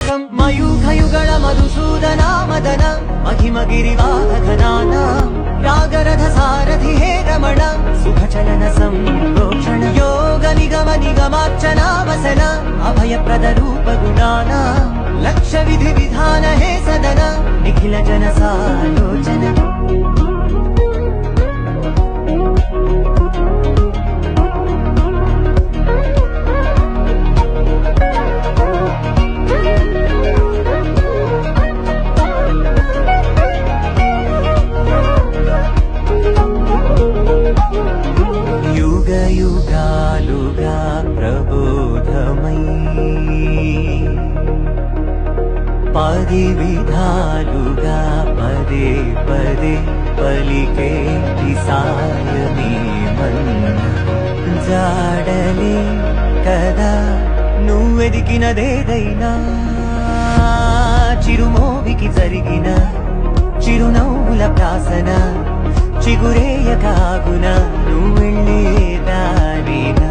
స్తోత్రం మయూఖయుగళ మధుసూదన మదన మహిమగిరివాహఘనాన రాగరథ సారథి హే రమణ సుఖచలన సంప్రోక్షణ యోగ నిగమ నిగమార్చనా వసన అభయప్రద రూప గుణాన లక్ష్య విధి విధాన హే సదన నిఖిల జన సాలోచన యుగాలుగా ప్రబోధమై పది విధాలుగా పదే పదే పలికే సాయమే మన్న జాడలే కదా నువ్వెదికినదేదైనా చిరుమోవికి జరిగిన చిరునవ్వుల ప్రాసన చిగురేయ కాగున నువ్వెళ్ళే దారిగా